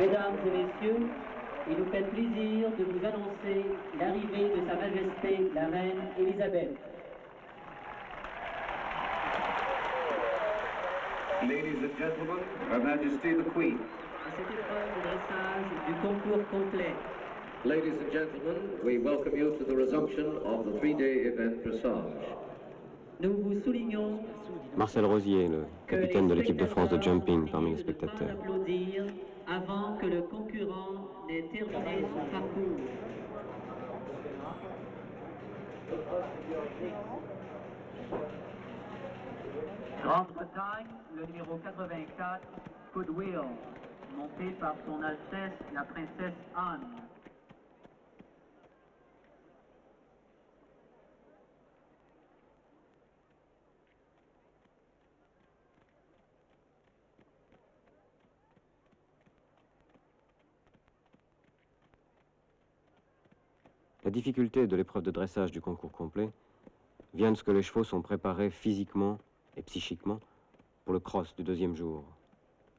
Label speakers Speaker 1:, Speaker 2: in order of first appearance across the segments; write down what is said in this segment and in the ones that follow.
Speaker 1: Mesdames et messieurs, il nous fait plaisir de vous annoncer l'arrivée de Sa Majesté la Reine Elisabeth.
Speaker 2: Ladies and gentlemen, Her Majesty the Queen.
Speaker 1: À cette épreuve de dressage du concours complet,
Speaker 2: Ladies and gentlemen, we welcome you to the resumption of the three-day event dressage.
Speaker 1: nous vous soulignons
Speaker 3: Marcel Rosier, le
Speaker 1: que
Speaker 3: capitaine de
Speaker 1: les
Speaker 3: l'équipe de France de
Speaker 1: spectateurs
Speaker 3: jumping
Speaker 1: ont
Speaker 3: parmi les
Speaker 1: décidé de ne pas
Speaker 3: spectateurs.
Speaker 1: applaudir avant que le concurrent n'ait terminé son parcours. Grande-Bretagne, le numéro 84, Goodwill, monté par son Altesse la princesse Anne.
Speaker 3: La difficulté de l'épreuve de dressage du concours complet vient de ce que les chevaux sont préparés physiquement et psychiquement pour le cross du deuxième jour.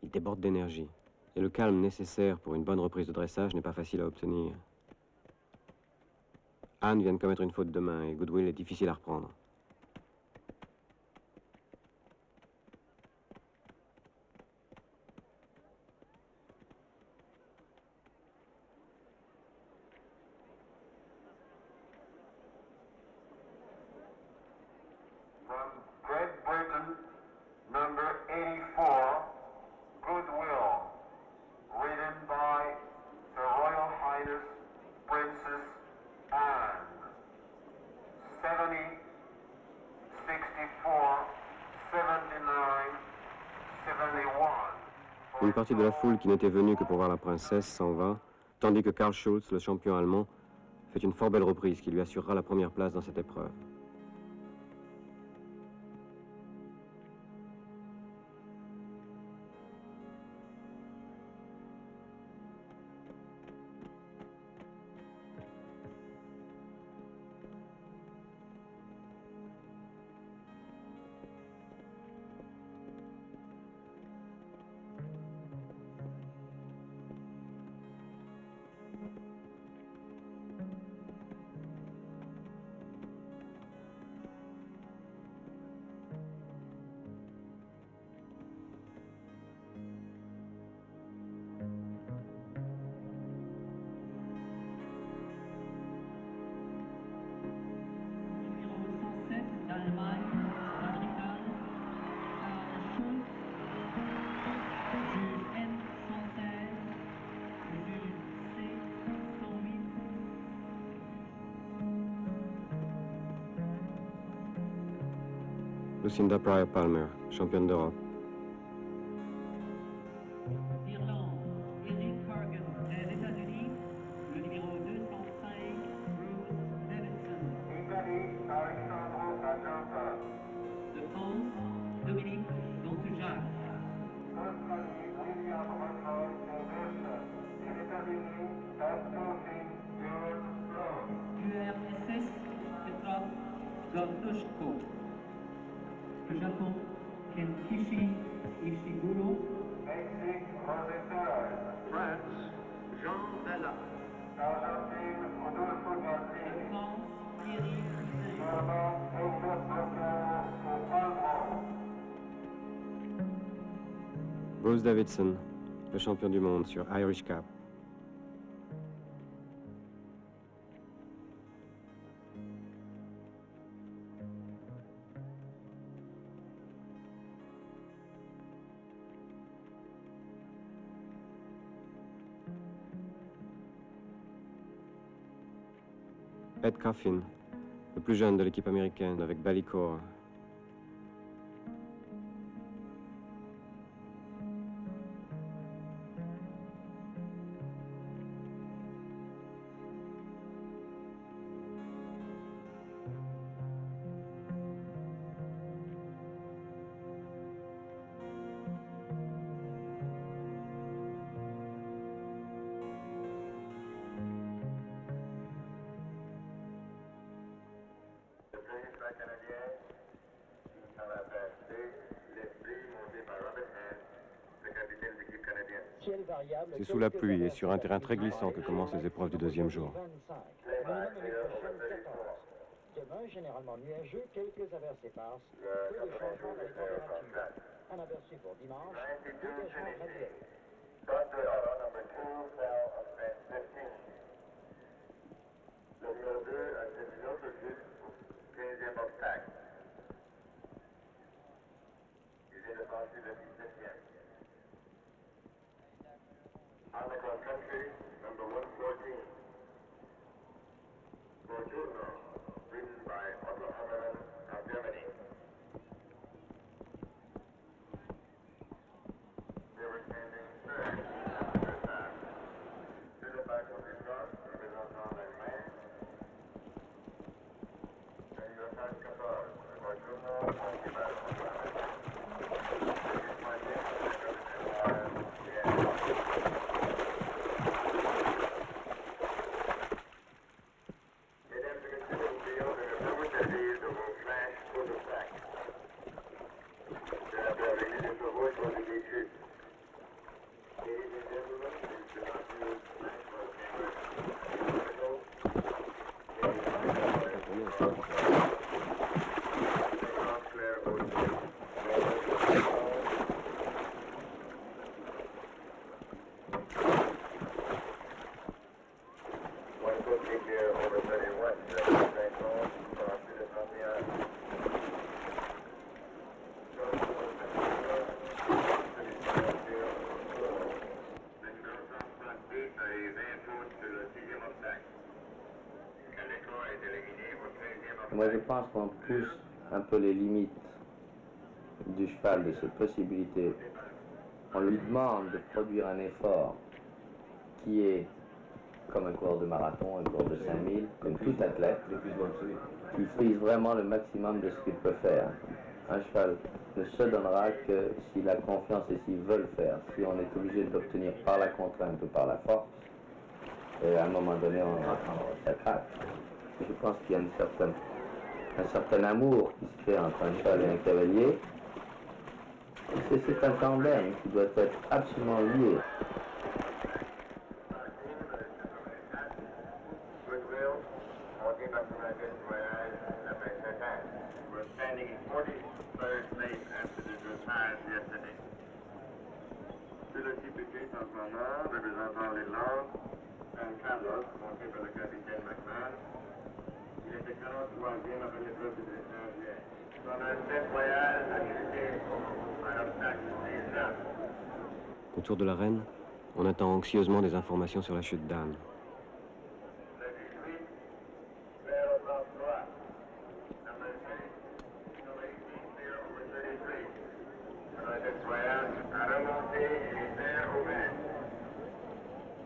Speaker 3: Ils débordent d'énergie et le calme nécessaire pour une bonne reprise de dressage n'est pas facile à obtenir. Anne vient de commettre une faute de main et Goodwill est difficile à reprendre.
Speaker 4: From Great Britain, number 84, Goodwill, ridden by Her Royal Highness Princess Anne. 70, 64, 79, 71.
Speaker 3: Une partie de la foule qui n'était venue que pour voir la princesse s'en va, tandis que Karl Schulz, le champion allemand, fait une fort belle reprise qui lui assurera la première place dans cette épreuve.
Speaker 1: d'Allemagne, fabricant Karl Schulz, juge M116, juge C108.
Speaker 3: Lucinda Pryor Palmer, championne d'Europe.
Speaker 1: Irlande, Eric Corgan des États-Unis, le numéro 205, Bruce Davidson.
Speaker 4: Italie, Alexandro Aganta.
Speaker 1: De France, Dominique Dontujac.
Speaker 4: Australie, William Russell Anderson. Des États-Unis, Anthony George Brown.
Speaker 1: URSS, Petrov Gordushko. Le Japon, Kenkichi Ishiguro.
Speaker 4: Mexique, Rosetta.
Speaker 2: France, Jean Bella.
Speaker 4: Argentine, Rodolfo
Speaker 1: De
Speaker 4: Gatti.
Speaker 1: France, Thierry Toussaint.
Speaker 4: Germain, Joseph Bocca, Allemand.
Speaker 3: Bruce Davidson, le champion du monde sur Irish Cup. Ed Coffin, le plus jeune de l'équipe américaine avec Ballycore.
Speaker 4: Le président canadien, qui s'en a acheté les prix montés par Robert Hand, le capitaine de l'équipe canadienne.
Speaker 3: C'est sous la pluie et sur un terrain très glissant que commencent les épreuves du deuxième jour.
Speaker 5: Demain, généralement nuageux, quelques averses éparses, peu de changements dans les températures. Un aperçu pour dimanche, dégagement graduel.
Speaker 4: Dr. Auto number 2 fell on bed 15. Le numéro 2 a été mis au jusqu'au 15e obstacle. Il vient de passer le 17e. On the cross country, number 114. Fortuna, ridden by Otto Hammerman of Germany. They were standing third after the time. To the back of the cross, représentant l'Allemagne. Et il va faire 14. Fortuna, Antibar,
Speaker 6: Moi, je pense qu'on pousse un peu les limites du cheval, de ses possibilités. On lui demande de produire un effort qui est comme un coureur de marathon, un coureur de 5000, comme tout athlète, qui frise vraiment le maximum de ce qu'il peut faire. Un cheval ne se donnera que s'il a confiance et s'il veut le faire. Si on est obligé de l'obtenir par la contrainte ou par la force, à un moment donné, ça craque. Je pense qu'il y a un certain amour qui se crée entre un cheval et un cavalier. C'est un tandem qui doit être absolument lié.
Speaker 4: We're standing in 43rd place after the dressage yesterday. Sur le typique en ce moment, représentant l'Irlande, un Carlos, monté par le capitaine McMahon. Il était 43e après l'épreuve du dressage hier. Son aspect voyage a chuté un obstacle 19.
Speaker 3: Autour de l'arène, on attend anxieusement des informations sur la chute d'Anne.
Speaker 4: Le 18, vers au bras droit. Number 18, vers over 33. Notre voyage a remonté et est vers au vent.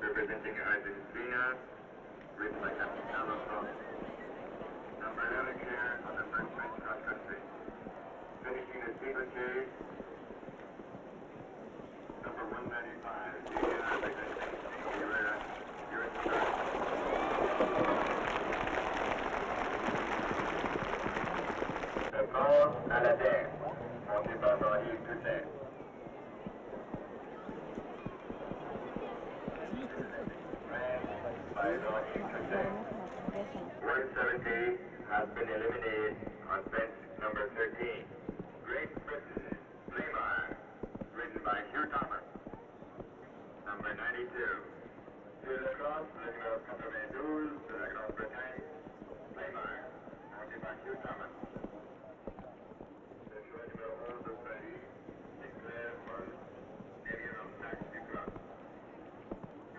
Speaker 4: Representing Argentina, written by Captain Carlos Ross. Number 11 here on the first French cross country. Finishing the steeplechase, number 195, representing Herrera, Le corps à la terre, monté par Jean-Yves Coutet. Ran by Jean-Yves Coutet. 170 has been eliminated on fence number 13. Great Britain, Flamar, ridden by Hugh Thomas. Number 92. Sur le cross, le numéro 92 de la Grande-Bretagne, Flamar, monté par Hugh Thomas. Le choix numéro 11 d'Australie, Sinclair was derrière l'obstacle du cross.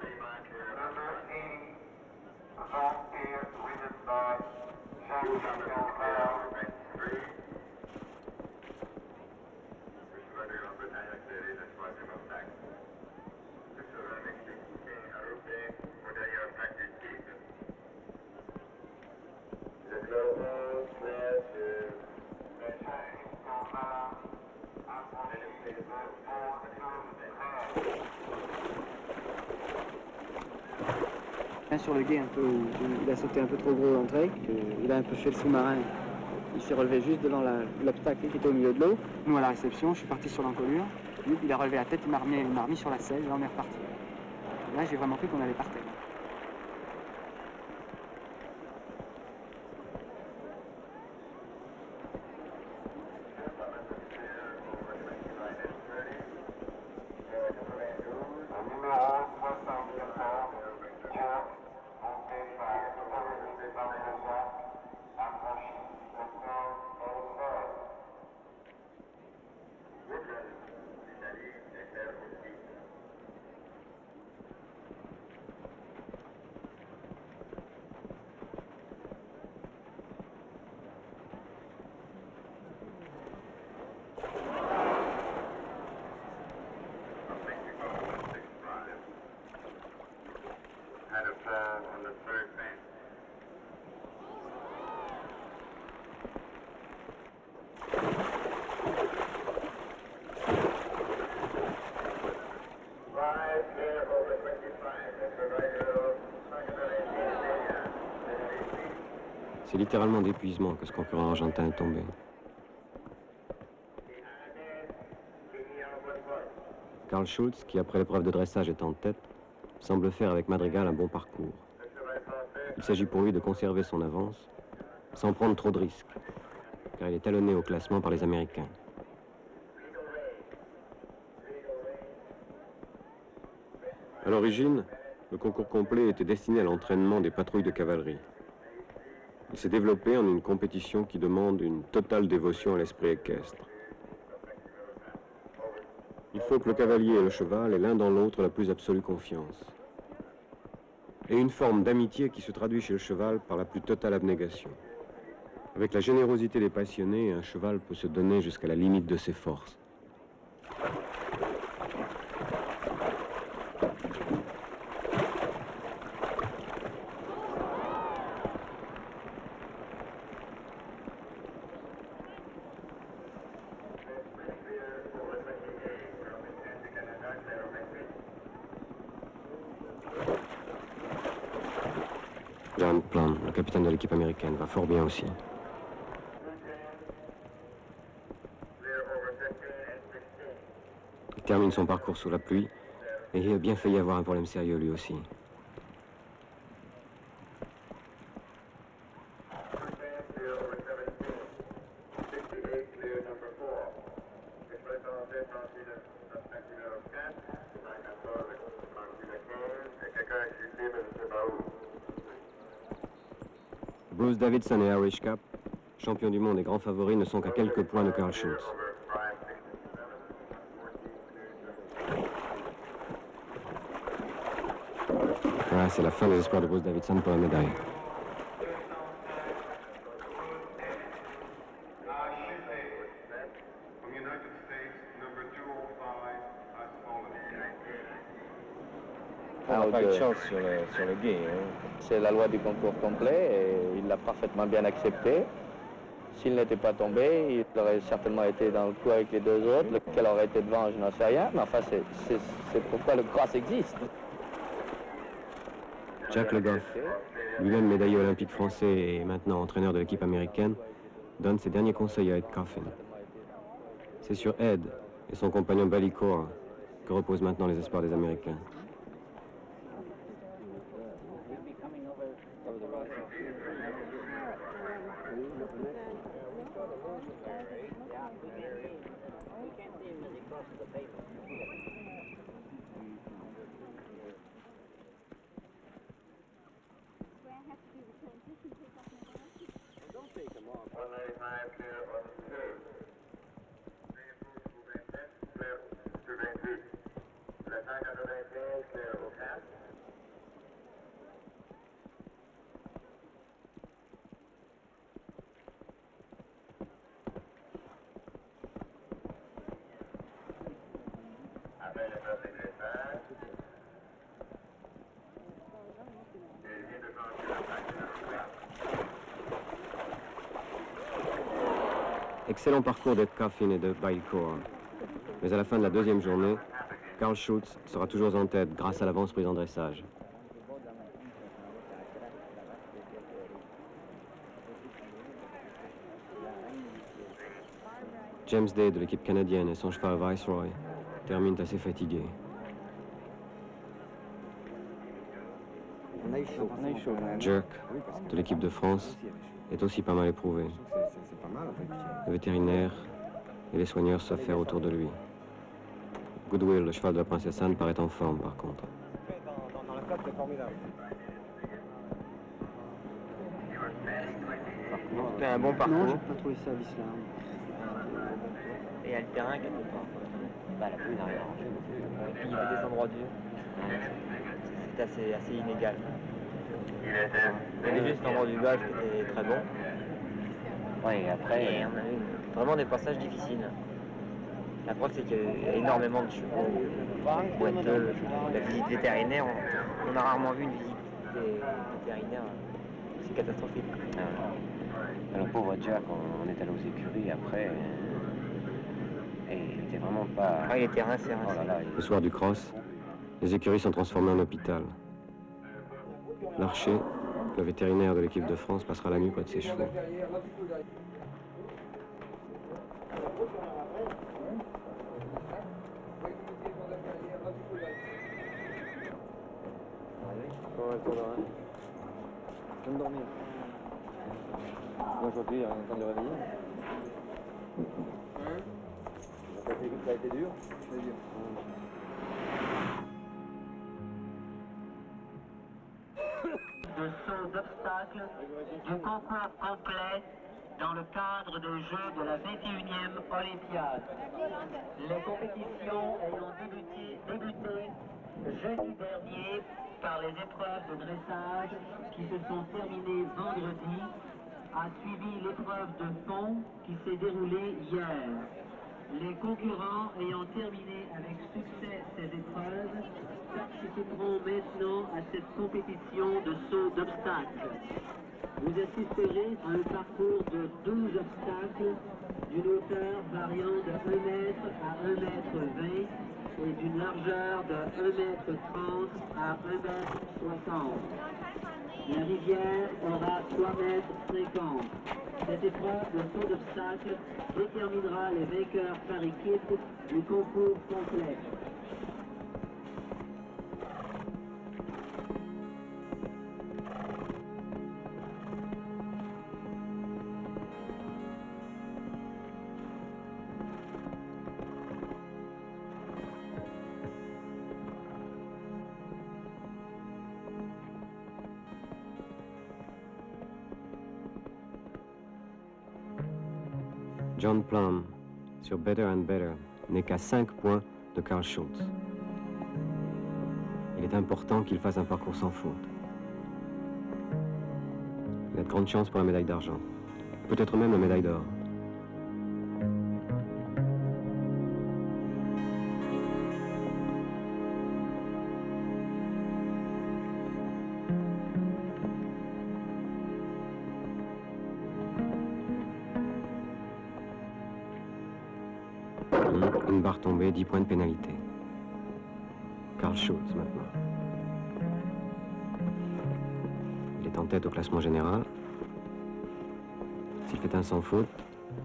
Speaker 4: Flamar qui est number 80. Jean-Pierre, ridden by Hugh Thomas, over bench 3. Le choix de Grande-Bretagne a clairé le troisième obstacle. Le cheval mexicain Arupe au derrière obstacle du titre. Le club 11 clair sur Benjamin Thomas, affronté le P2
Speaker 7: Sur le guet un peu, il a sauté un peu trop gros l'entrée, il a un peu fait le sous-marin, il s'est relevé juste devant l'obstacle qui était au milieu de l'eau. Nous à la réception, je suis parti sur l'encolure, d'habitude. Il a relevé la tête, il m'a remis sur la selle et on est reparti. Là, j'ai vraiment cru qu'on allait partir.
Speaker 4: Had a fall on the third band. Five clear over 25, Mr. Rider,
Speaker 3: C'est littéralement d'épuisement que ce concurrent argentin est tombé. Karl Schulz, qui après l'épreuve de dressage est en tête, semble faire avec Madrigal un bon parcours. Il s'agit pour lui de conserver son avance, sans prendre trop de risques, car il est talonné au classement par les Américains. À l'origine, le concours complet était destiné à l'entraînement des patrouilles de cavalerie. Il s'est développé en une compétition qui demande une totale dévotion à l'esprit équestre. Il faut que le cavalier et le cheval aient l'un dans l'autre la plus absolue confiance. Et une forme d'amitié qui se traduit chez le cheval par la plus totale abnégation. Avec la générosité des passionnés, un cheval peut se donner jusqu'à la limite de ses forces. John Plum, le capitaine de l'équipe américaine, va fort bien aussi. Il termine son parcours sous la pluie et il a bien failli avoir un problème sérieux lui aussi. Bruce Davidson et Harry Schkapp, champions du monde et grands favoris, ne sont qu'à quelques points de Karl Schulz. Voilà, c'est la fin des espoirs de Bruce Davidson pour la médaille.
Speaker 6: On n'a pas eu de chance sur le guet. C'est la loi du concours complet et il l'a parfaitement bien accepté. S'il n'était pas tombé, il aurait certainement été dans le coup avec les deux autres. Lequel aurait été devant, je n'en sais rien. Mais enfin, c'est pourquoi le cross existe.
Speaker 3: Jack Le Goff, lui-même médaillé olympique français et maintenant entraîneur de l'équipe américaine, donne ses derniers conseils à Ed Coffin. C'est sur Ed et son compagnon Ballycore que reposent maintenant les espoirs des Américains. Excellent parcours d'Ed Coffin et de Ballycore. Mais à la fin de la deuxième journée, Karl Schulz sera toujours en tête grâce à l'avance prise en dressage. James Day de l'équipe canadienne et son cheval Viceroy terminent assez fatigués.
Speaker 7: On a eu chaud. On a eu chaud.
Speaker 3: Jerk, de l'équipe de France, est aussi pas mal éprouvé. Le vétérinaire et les soigneurs savent faire autour de lui. Goodwill, le cheval de la princesse Anne, paraît en forme par contre.
Speaker 7: Dans la flotte, c'est formidable. C'était un bon parcours. Non, j'ai pas trouvé ça vicelard. Et il y a le terrain quelque part. Bah, la pluie n'a rien arrangé. Et puis il y avait des endroits durs. C'est assez inégal. Il y avait juste l'endroit du gage qui était très bon. Ouais, et après, et on a eu vraiment des passages difficiles. La preuve, c'est qu'il y a énormément de chevaux boiteux. La visite vétérinaire, on a rarement vu une visite vétérinaire. C'est catastrophique.
Speaker 8: Le pauvre Jack, on est allé aux écuries après, et il était vraiment pas...
Speaker 7: Ah, il était rincé.
Speaker 8: Oh là là,
Speaker 3: Le soir du cross, les écuries sont transformées en hôpital. L'archer, le vétérinaire de l'équipe de France, passera la nuit près de ses chevaux.
Speaker 7: Je vais me dormir. Moi, je vois plus, il y a un temps de le réveiller. Ça a été dur. C'est dur.
Speaker 1: De saut d'obstacles du concours complet dans le cadre des Jeux de la 21e Olympiade. Les compétitions ayant débuté jeudi dernier par les épreuves de dressage qui se sont terminées vendredi, a suivi l'épreuve de fond qui s'est déroulée hier. Les concurrents ayant terminé avec succès ces épreuves participeront maintenant à cette compétition de saut d'obstacles. Vous assisterez à un parcours de 12 obstacles d'une hauteur variant de 1 mètre à 1 mètre 20 et d'une largeur de 1 mètre 30 à 1 mètre 60. La rivière aura 3 mètres 50. Cette épreuve de saut d'obstacles déterminera les vainqueurs par équipe du concours complet.
Speaker 3: John Plum, sur Better and Better, n'est qu'à 5 points de Carl Schultz. Il est important qu'il fasse un parcours sans faute. Il a de grandes chances pour la médaille d'argent. Peut-être même la médaille d'or. Une barre tombée, 10 points de pénalité. Carl Schultz maintenant. Il est en tête au classement général. S'il fait un sans faute,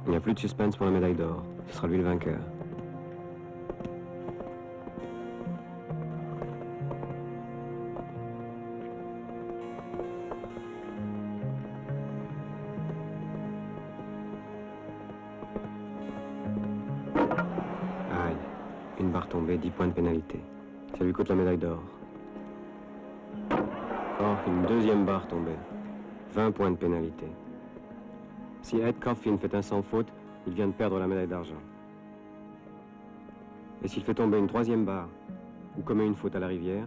Speaker 3: il n'y a plus de suspense pour la médaille d'or. Ce sera lui le vainqueur. Aïe, une barre tombée, 10 points de pénalité. Ça lui coûte la médaille d'or. Oh, une deuxième barre tombée. 20 points de pénalité. Si Ed Coffin fait un sans faute, il vient de perdre la médaille d'argent. Et s'il fait tomber une troisième barre ou commet une faute à la rivière,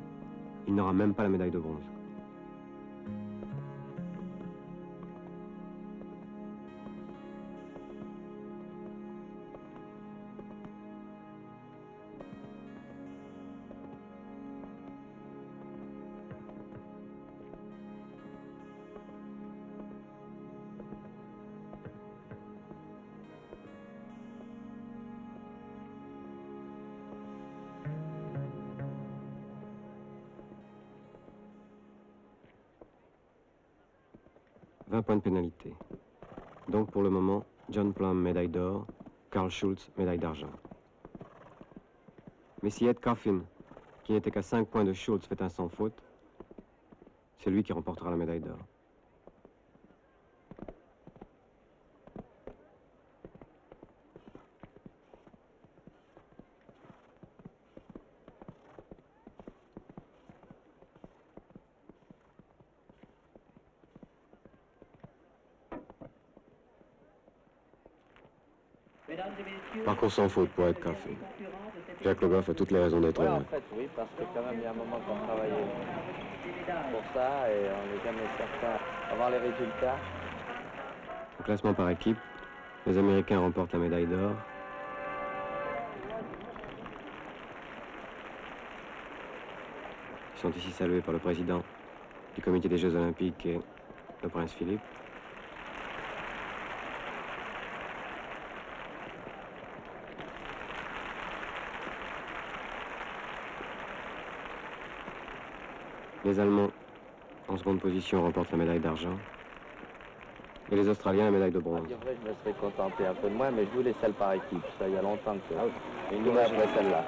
Speaker 3: il n'aura même pas la médaille de bronze. Points de pénalité. Donc pour le moment, John Plum médaille d'or, Carl Schultz médaille d'argent. Mais si Ed Coffin, qui n'était qu'à 5 points de Schultz, fait un sans faute, c'est lui qui remportera la médaille d'or. Parcours sans faute pour Ed Coffin. Jack Le Goff a toutes les raisons d'être
Speaker 6: Ouais,
Speaker 3: heureux.
Speaker 6: en fait, oui, parce que quand même, il y a un moment qu'on travaillait pour ça et on n'est jamais certain avant les résultats.
Speaker 3: Au classement par équipe, les Américains remportent la médaille d'or. Ils sont ici salués par le président du comité des Jeux Olympiques et le prince Philippe. Les Allemands, en seconde position, remportent la médaille d'argent. Et les Australiens, la médaille de bronze.
Speaker 6: Je me serais contenté un peu de moins, mais je voulais celle par équipe. Ça, il y a longtemps que une nouvelle après celle-là.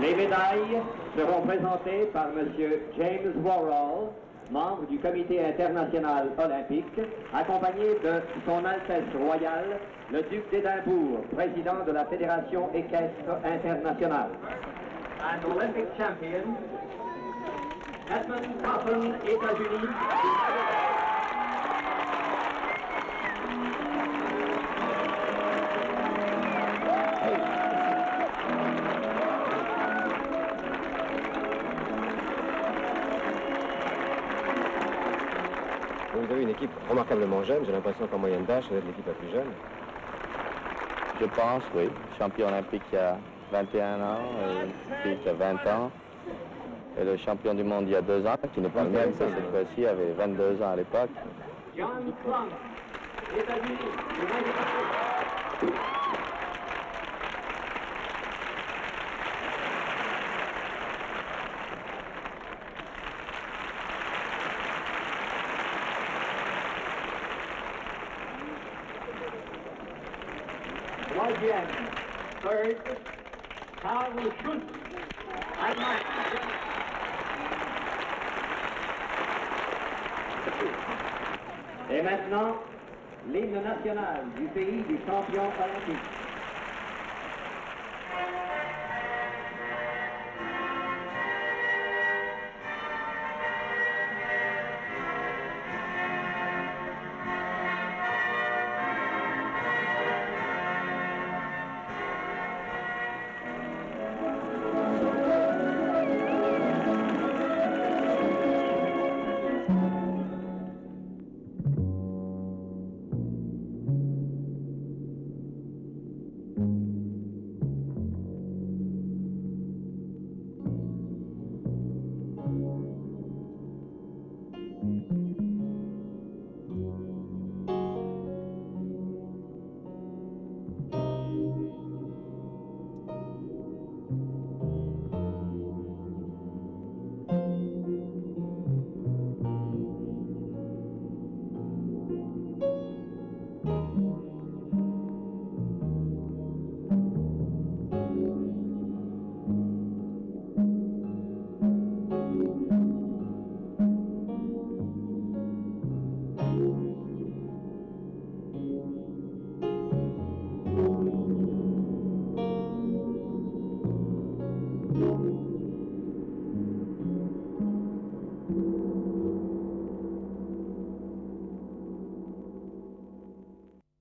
Speaker 1: Les médailles seront présentées par M. James Worrall, membre du Comité international olympique, accompagné de Son Altesse Royale, le Duc d'Édimbourg, président de la Fédération équestre internationale. And Olympic champion, Edmund Coffin, États-Unis.
Speaker 3: Vous avez une équipe remarquablement jeune. J'ai l'impression qu'en moyenne d'âge, vous êtes l'équipe la plus jeune.
Speaker 6: Je pense, oui. Champion olympique il y a 21 ans, puis il y a 20 ans. Et le champion du monde il y a 2 ans, qui n'est pas le même, cette fois-ci, avait 22 ans à l'époque.
Speaker 1: John Plum, États-Unis. Troisième, third, Karl Schultz, Allemagne. Et maintenant, l'hymne national du pays du champion olympique.